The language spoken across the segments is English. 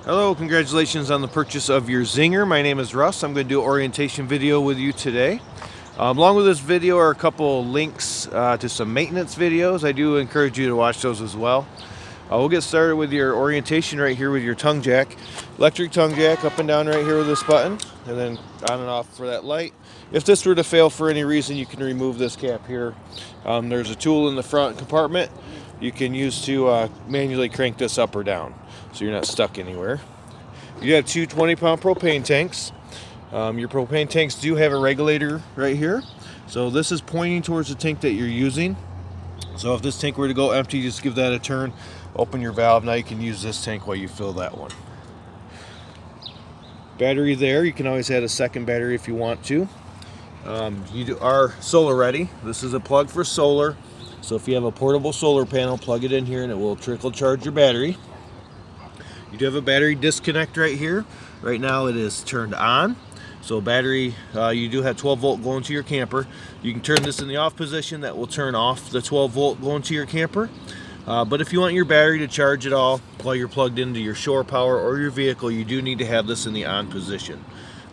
Hello, congratulations on the purchase of your Zinger. My name is Russ. I'm going to do an orientation video with you today. Along with this video are a couple links to some maintenance videos. I do encourage you to watch those as well. We'll get started with your orientation right here with your tongue jack. Electric tongue jack up and down right here with this button, and then on and off for that light. If this were to fail for any reason, you can remove this cap here. There's a tool in the front compartment you can use to manually crank this up or down so you're not stuck anywhere. You have two 20-pound propane tanks. Your propane tanks do have a regulator right here. So this is pointing towards the tank that you're using. So if this tank were to go empty, just give that a turn, open your valve. Now you can use this tank while you fill that one. Battery there, you can always add a second battery if you want to. You are solar ready. This is a plug for solar. So if you have a portable solar panel, plug it in here and it will trickle charge your battery. You do have a battery disconnect right here. Right now it is turned on. So battery, you do have 12 volt going to your camper. You can turn this in the off position. That will turn off the 12 volt going to your camper. But if you want your battery to charge it all while you're plugged into your shore power or your vehicle, you do need to have this in the on position.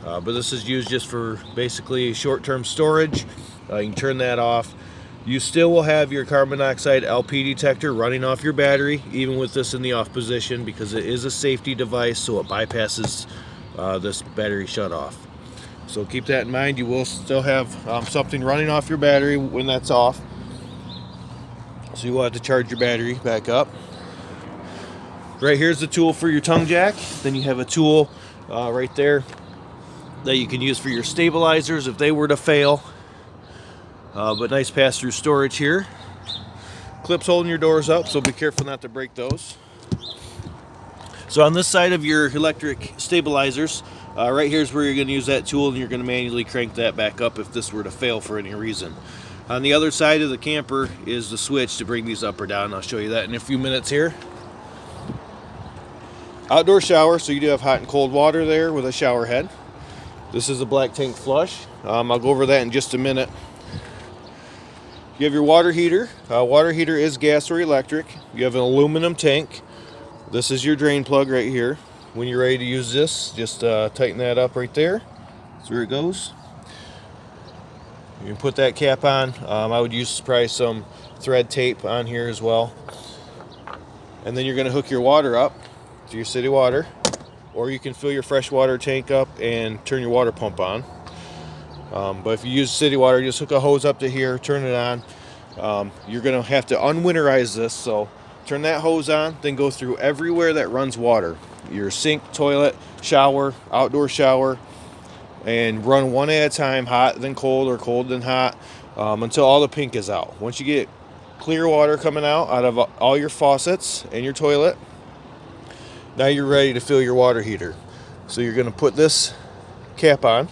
But this is used just for basically short-term storage. You can turn that off. You still will have your carbon monoxide LP detector running off your battery, even with this in the off position, because it is a safety device, so it bypasses this battery shut off. So keep that in mind. You will still have something running off your battery when that's off. So you will have to charge your battery back up. Right here's the tool for your tongue jack. Then you have a tool right there that you can use for your stabilizers if they were to fail. But nice pass-through storage here. Clips holding your doors up, so be careful not to break those. So on this side of your electric stabilizers, right here is where you're going to use that tool, and you're going to manually crank that back up if this were to fail for any reason. On the other side of the camper is the switch to bring these up or down. I'll show you that in a few minutes here. Outdoor shower, so you do have hot and cold water there with a shower head. This is a black tank flush. I'll go over that in just a minute. You have your water heater. Water heater is gas or electric. You have an aluminum tank. This is your drain plug right here. When you're ready to use this, just tighten that up right there. That's where it goes. You can put that cap on. I would use probably some thread tape on here as well. And then you're going to hook your water up to your city water. Or you can fill your fresh water tank up and turn your water pump on. But if you use city water, just hook a hose up to here, turn it on. You're going to have to unwinterize this, so turn that hose on, then go through everywhere that runs water. Your sink, toilet, shower, outdoor shower, and run one at a time, hot then cold or cold then hot, until all the pink is out. Once you get clear water coming out of all your faucets and your toilet, now you're ready to fill your water heater. So you're going to put this cap on.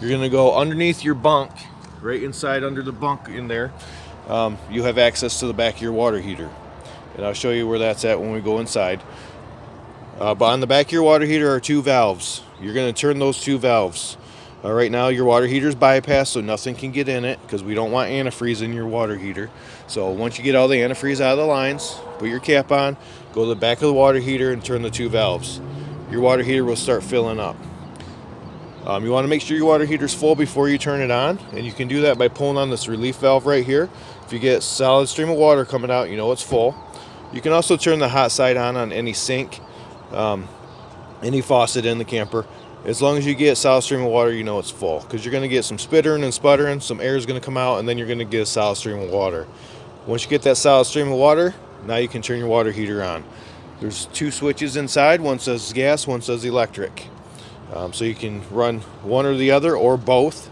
You're going to go underneath your bunk, right inside under the bunk in there. You have access to the back of your water heater. And I'll show you where that's at when we go inside. But on the back of your water heater are two valves. You're going to turn those two valves. Right now your water heater is bypassed, so nothing can get in it because we don't want antifreeze in your water heater. So once you get all the antifreeze out of the lines, put your cap on, go to the back of the water heater and turn the two valves. Your water heater will start filling up. You want to make sure your water heater is full before you turn it on, and you can do that by pulling on this relief valve right here. If you get solid stream of water coming out, you know it's full. You can also turn the hot side on any sink, any faucet in the camper. As long as you get solid stream of water, you know it's full, because you're going to get some spittering and sputtering, some air is going to come out, and then you're going to get a solid stream of water. Once you get that solid stream of water, now you can turn your water heater on. There's two switches inside. One says gas, one says electric. So you can run one or the other or both.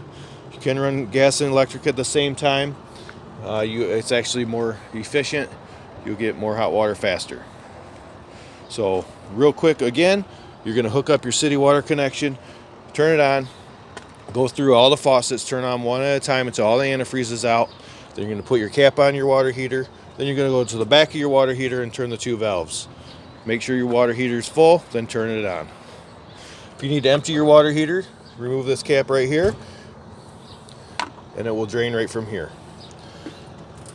You can run gas and electric at the same time. It's actually more efficient. You'll get more hot water faster. So real quick again, you're going to hook up your city water connection, turn it on, go through all the faucets, turn on one at a time until all the antifreeze is out. Then you're going to put your cap on your water heater. Then you're going to go to the back of your water heater and turn the two valves. Make sure your water heater is full, then turn it on. If you need to empty your water heater, remove this cap right here, and it will drain right from here.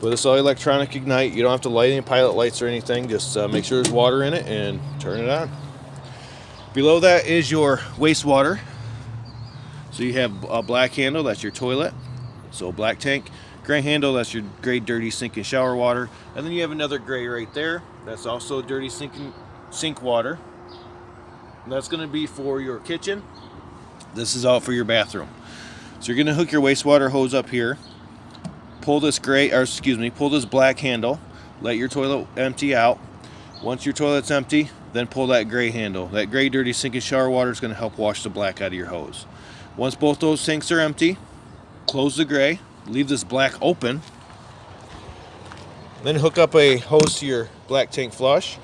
But it's all electronic ignite. You don't have to light any pilot lights or anything. Just make sure there's water in it and turn it on. Below that is your wastewater. So you have a black handle, that's your toilet. So black tank. Gray handle, that's your gray dirty sink and shower water. And then you have another gray right there. That's also dirty sink water. And that's going to be for your kitchen. This is all for your bathroom. So you're going to hook your wastewater hose up here. Pull this pull this black handle. Let your toilet empty out. Once your toilet's empty, then pull that gray handle. That gray dirty sink and shower water is going to help wash the black out of your hose. Once both those sinks are empty, close the gray. Leave this black open. Then hook up a hose to your black tank flush.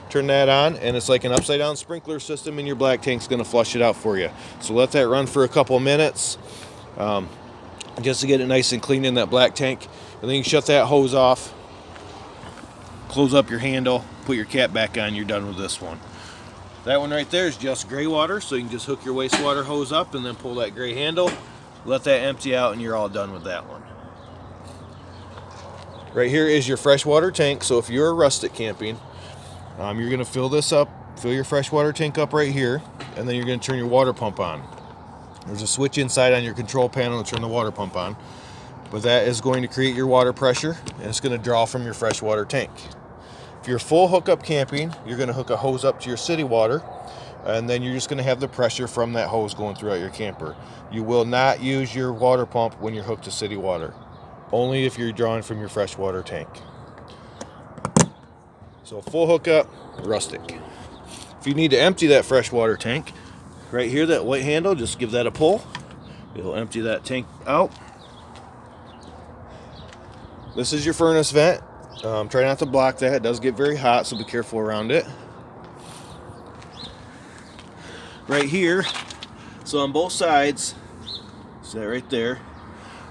Turn that on, and it's like an upside down sprinkler system, and your black tank's going to flush it out for you. So let that run for a couple minutes just to get it nice and clean in that black tank. And then you shut that hose off, close up your handle, put your cap back on, you're done with this one. That one right there is just gray water, so you can just hook your wastewater hose up and then pull that gray handle, let that empty out, and you're all done with that one. Right here is your freshwater tank. So if you're rustic camping, you're going to fill this up, fill your freshwater tank up right here, and then you're going to turn your water pump on. There's a switch inside on your control panel to turn the water pump on, but that is going to create your water pressure, and it's going to draw from your freshwater tank. If you're full hookup camping, you're going to hook a hose up to your city water, and then you're just going to have the pressure from that hose going throughout your camper. You will not use your water pump when you're hooked to city water, only if you're drawing from your freshwater tank. So full hookup, rustic. If you need to empty that freshwater tank, right here, that white handle, just give that a pull. It'll empty that tank out. This is your furnace vent. Try not to block that. It does get very hot, so be careful around it. Right here, so on both sides, see that right there,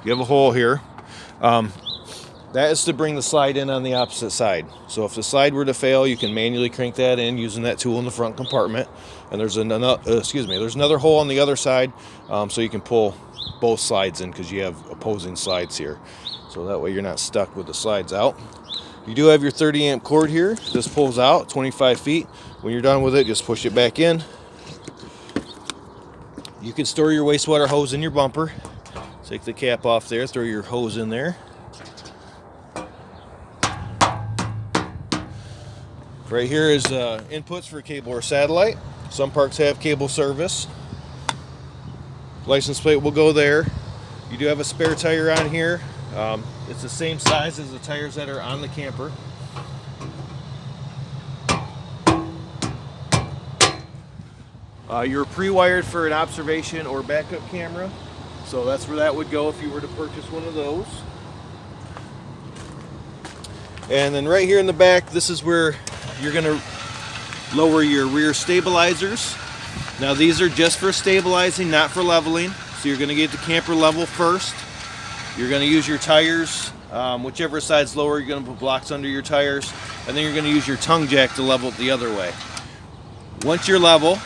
you have a hole here. That is to bring the slide in on the opposite side. So if the slide were to fail, you can manually crank that in using that tool in the front compartment. And there's another hole on the other side, so you can pull both slides in because you have opposing slides here. So that way you're not stuck with the slides out. You do have your 30 amp cord here. This pulls out 25 feet. When you're done with it, just push it back in. You can store your wastewater hose in your bumper. Take the cap off there, throw your hose in there. Right here is inputs for cable or satellite. Some parks have cable service. License plate will go there. You do have a spare tire on here. It's the same size as the tires that are on the camper. You're pre-wired for an observation or backup camera. So that's where that would go if you were to purchase one of those. And then right here in the back, this is where you're going to lower your rear stabilizers. Now these are just for stabilizing, not for leveling. So you're going to get the camper level first. You're going to use your tires, whichever side's lower, you're going to put blocks under your tires. And then you're going to use your tongue jack to level it the other way. Once you're level,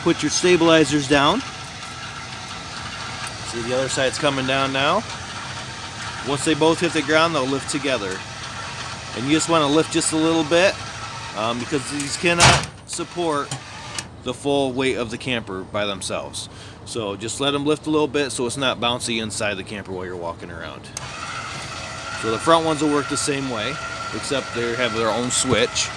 put your stabilizers down. See, the other side's coming down now. Once they both hit the ground, they'll lift together. And you just want to lift just a little bit because these cannot support the full weight of the camper by themselves. So just let them lift a little bit so it's not bouncy inside the camper while you're walking around. So the front ones will work the same way, except they have their own switch.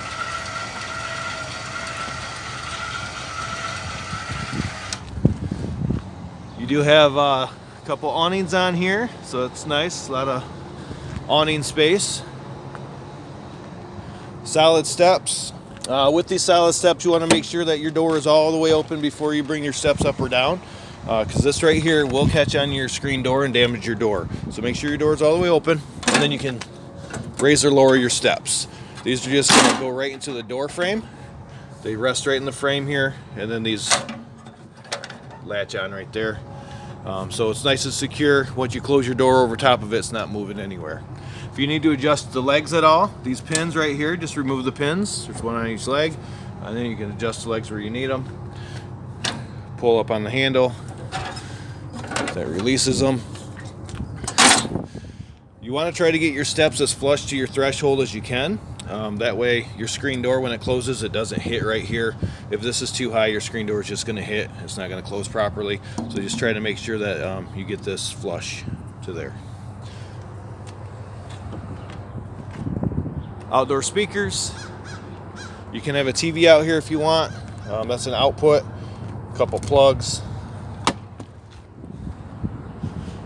You do have a couple awnings on here, so it's nice, a lot of awning space. Solid steps. With these solid steps, you want to make sure that your door is all the way open before you bring your steps up or down, because this right here will catch on your screen door and damage your door. So make sure your door is all the way open, and then you can raise or lower your steps. These are just going to go right into the door frame. They rest right in the frame here, and then these latch on right there. So it's nice and secure. Once you close your door over top of it, it's not moving anywhere. If you need to adjust the legs at all, these pins right here, just remove the pins. There's one on each leg, and then you can adjust the legs where you need them. Pull up on the handle. That releases them. You want to try to get your steps as flush to your threshold as you can. That way your screen door, when it closes, it doesn't hit right here. If this is too high, your screen door is just going to hit. It's not going to close properly. So just try to make sure that you get this flush to there. Outdoor speakers. You can have a TV out here if you want. That's an output. A couple plugs.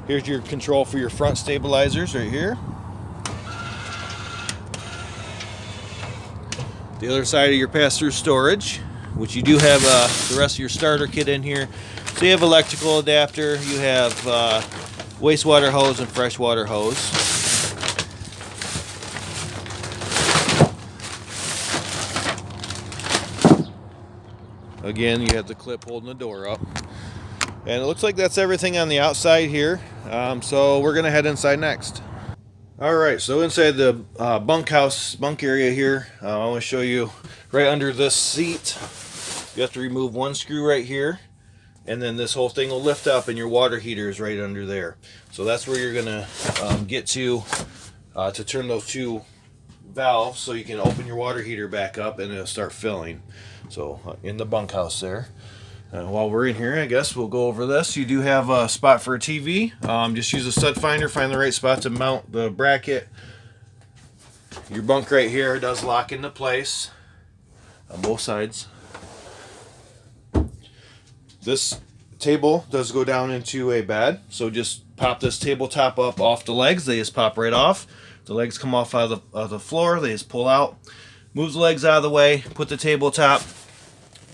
Here's your control for your front stabilizers right here. The other side of your pass-through storage, which you do have the rest of your starter kit in here. So you have electrical adapter, you have wastewater hose and freshwater hose. Again, you have the clip holding the door up. And it looks like that's everything on the outside here. So we're gonna head inside next. All right, so inside the bunk area here, I want to show you right under this seat. You have to remove one screw right here, and then this whole thing will lift up, and your water heater is right under there. So that's where you're gonna get to turn those two valves, so you can open your water heater back up, and it'll start filling. So in the bunkhouse there. While we're in here, I guess we'll go over this. You do have a spot for a TV. Just use a stud finder, find the right spot to mount the bracket. Your bunk right here does lock into place on both sides. This table does go down into a bed, so just pop this tabletop up off the legs. They just pop right off. The legs come off out of the floor. They just pull out. Move the legs out of the way. Put the tabletop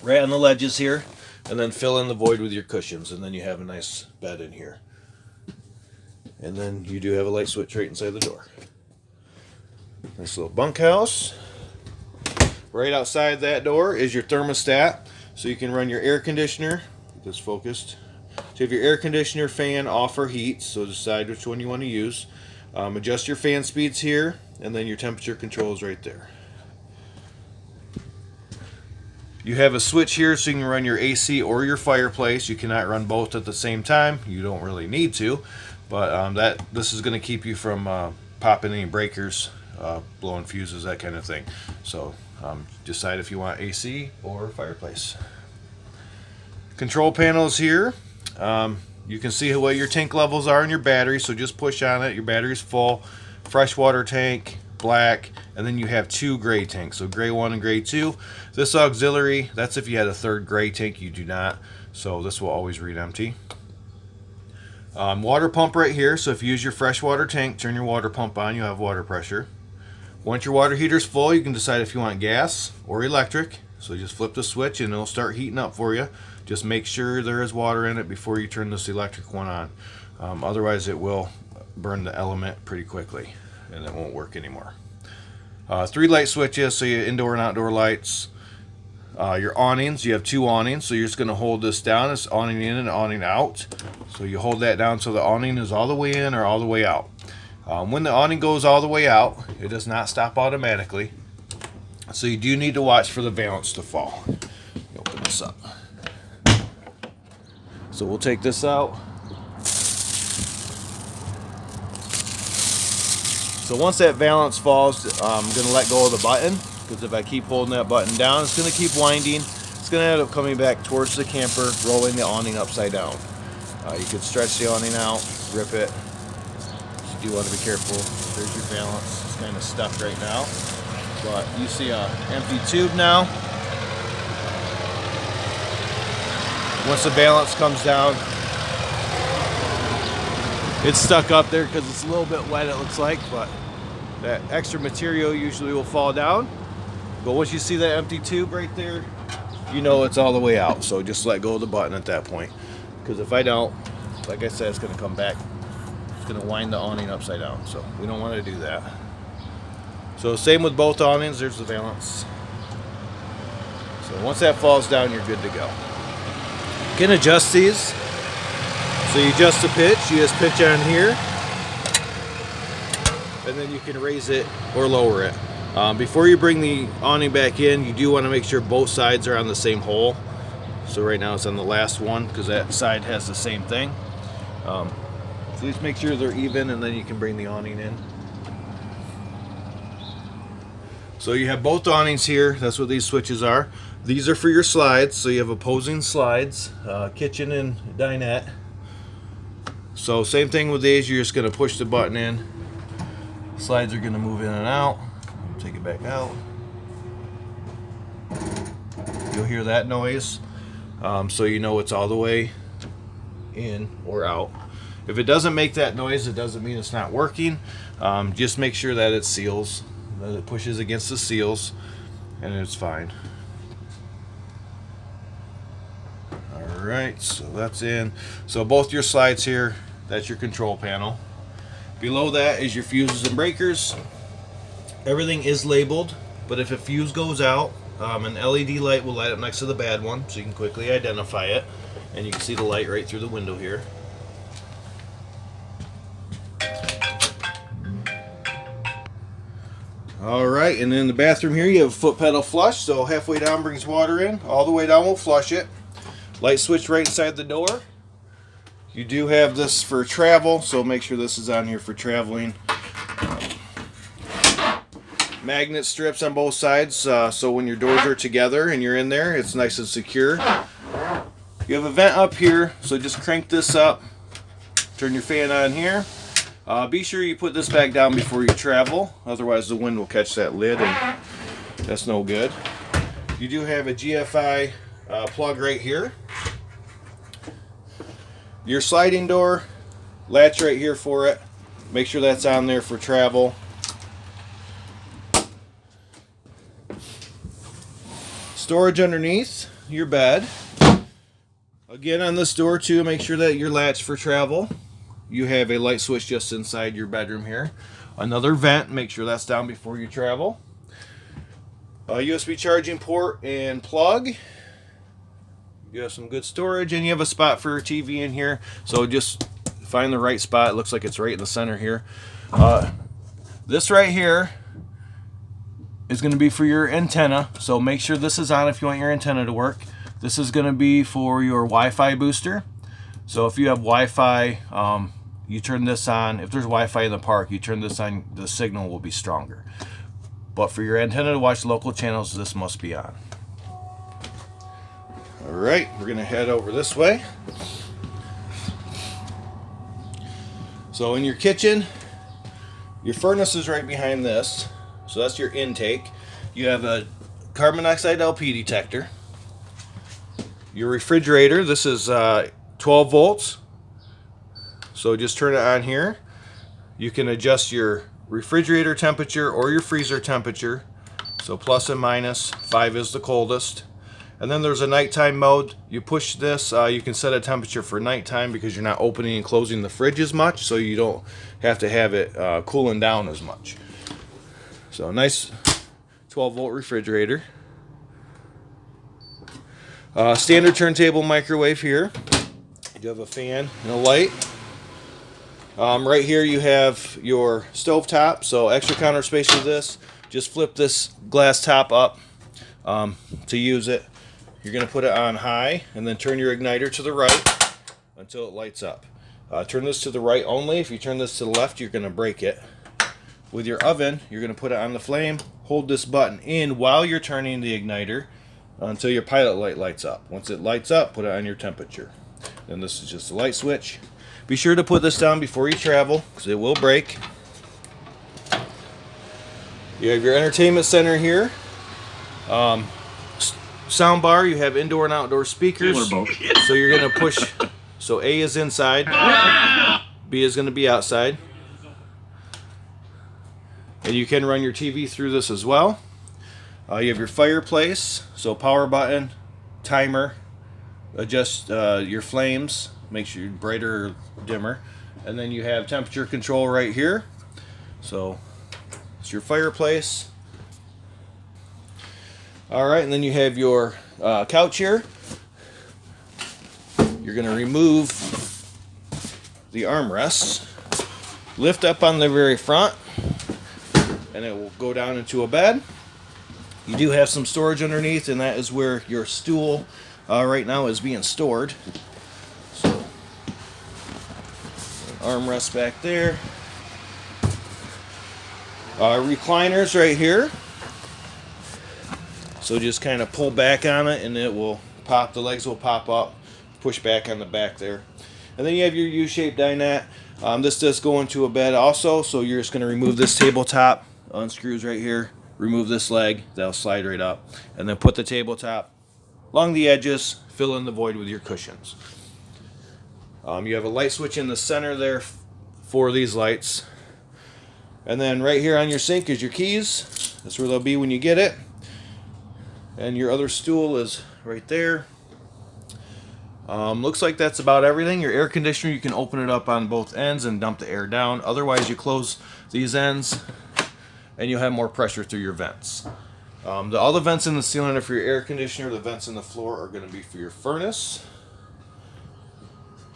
right on the ledges here. And then fill in the void with your cushions, and then you have a nice bed in here. And then you do have a light switch right inside the door. Nice little bunkhouse. Right outside that door is your thermostat, so you can run your air conditioner. Get this focused. So you have your air conditioner, fan, off, or heat, so decide which one you want to use. Adjust your fan speeds here, and then your temperature control is right there. You have a switch here so you can run your AC or your fireplace. You cannot run both at the same time. You don't really need to, but this is going to keep you from popping any breakers, blowing fuses, that kind of thing. So decide if you want AC or fireplace. Control panels here. You can see what your tank levels are in your battery, so just push on it. Your battery's full. Freshwater tank, black, and then you have two gray tanks, so gray 1 and gray 2. This auxiliary, that's if you had a third gray tank. You do not, so this will always read empty. Water pump right here, so if you use your freshwater tank, turn your water pump on, you have water pressure. Once your water heater's full, you can decide if you want gas or electric, so just flip the switch and it'll start heating up for you. Just make sure there is water in it before you turn this electric one on. Otherwise it will burn the element pretty quickly and it won't work anymore. 3 light switches, so you indoor and outdoor lights. Your awnings, you have 2 awnings, so you're just going to hold this down. It's awning in and awning out. So you hold that down so the awning is all the way in or all the way out. When the awning goes all the way out, it does not stop automatically. So you do need to watch for the valance to fall. Open this up. So we'll take this out. So once that valance falls, I'm going to let go of the button, because if I keep holding that button down, it's going to keep winding. It's going to end up coming back towards the camper, rolling the awning upside down. You could stretch the awning out, rip it. You do want to be careful. There's your valance. It's kind of stuck right now. But you see an empty tube now. Once the valance comes down, it's stuck up there because it's a little bit wet, it looks like, but that extra material usually will fall down. But once you see that empty tube right there, you know it's all the way out. So just let go of the button at that point. Because if I don't, like I said, it's going to come back. It's going to wind the awning upside down. So we don't want to do that. So same with both awnings, there's the valance. So once that falls down, you're good to go. You can adjust these. So you adjust the pitch, you just pitch on here, and then you can raise it or lower it. Before you bring the awning back in, you do want to make sure both sides are on the same hole. So right now it's on the last one because that side has the same thing. So So just make sure they're even, and then you can bring the awning in. So you have both awnings here. That's what these switches are. These are for your slides, so you have opposing slides, kitchen and dinette. So same thing with these, you're just going to push the button in. Slides are going to move in and out. Take it back out. You'll hear that noise, so you know it's all the way in or out. If it doesn't make that noise, it doesn't mean it's not working. Just make sure that it seals, that it pushes against the seals, and it's fine. Alright, so that's in. So both your slides here, that's your control panel. Below that is your fuses and breakers. Everything is labeled, but if a fuse goes out, an LED light will light up next to the bad one, so you can quickly identify it. And you can see the light right through the window here. Alright, and in the bathroom here you have a foot pedal flush, so halfway down brings water in, all the way down will flush it. Light switch right inside the door. You do have this for travel, so make sure this is on here for traveling. Magnet strips on both sides, so when your doors are together and you're in there, it's nice and secure. You have a vent up here, so just crank this up. Turn your fan on here. Be sure you put this back down before you travel, otherwise the wind will catch that lid and that's no good. You do have a GFI plug right here. Your sliding door, latch right here for it. Make sure that's on there for travel. Storage underneath your bed. Again, on this door too, make sure that you're latched for travel. You have a light switch just inside your bedroom here. Another vent, make sure that's down before you travel. A USB charging port and plug. You have some good storage, and you have a spot for your TV in here, so just find the right spot. It looks like it's right in the center here. This right here is going to be for your antenna, so make sure this is on if you want your antenna to work. This is going to be for your Wi-Fi booster. So if you have Wi-Fi, you turn this on. If there's Wi-Fi in the park, you turn this on, the signal will be stronger. But for your antenna to watch local channels, this must be on. Alright, we're going to head over this way. So in your kitchen, your furnace is right behind this. So that's your intake. You have a carbon monoxide LP detector. Your refrigerator, this is 12 volts. So just turn it on here. You can adjust your refrigerator temperature or your freezer temperature. So plus and minus, 5 is the coldest. And then there's a nighttime mode. You push this, you can set a temperature for nighttime because you're not opening and closing the fridge as much, so you don't have to have it cooling down as much. So nice 12 volt refrigerator. Standard turntable microwave here. You have a fan and a light. Right here you have your stove top, so extra counter space for this. Just flip this glass top up to use it. You're going to put it on high and then turn your igniter to the right until it lights up. Turn this to the right only. If you turn this to the left, you're going to break it. With your oven, you're going to put it on the flame. Hold this button in while you're turning the igniter until your pilot light lights up. Once it lights up, put it on your temperature. Then this is just a light switch. Be sure to put this down before you travel because it will break. You have your entertainment center here. Sound bar, you have indoor and outdoor speakers. So you're going to push, so A is inside, B is going to be outside. And you can run your TV through this as well. You have your fireplace, so power button, timer, adjust your flames, make sure you're brighter or dimmer. And then you have temperature control right here. So it's your fireplace. Alright, and then you have your couch here. You're going to remove the armrests, lift up on the very front, and it will go down into a bed. You do have some storage underneath, and that is where your stool right now is being stored. So, armrest back there. Recliners right here. So just kind of pull back on it and it will pop, the legs will pop up, push back on the back there. And then you have your U-shaped dinette. This does go into a bed also, so you're just going to remove this tabletop, unscrews right here, remove this leg, that'll slide right up. And then put the tabletop along the edges, fill in the void with your cushions. You have a light switch in the center there for these lights. And then right here on your sink is your keys. That's where they'll be when you get it. And your other stool is right there. Looks like that's about everything. Your air conditioner, you can open it up on both ends and dump the air down. Otherwise, you close these ends and you'll have more pressure through your vents. All the vents in the ceiling are for your air conditioner. The vents in the floor are going to be for your furnace.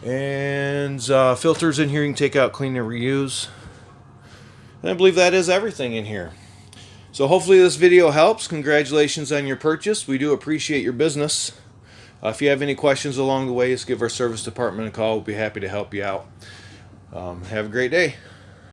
And filters in here you can take out, clean, and reuse. And I believe that is everything in here. So hopefully this video helps. Congratulations on your purchase. We do appreciate your business. If you have any questions along the way, just give our service department a call. We'll be happy to help you out. Have a great day.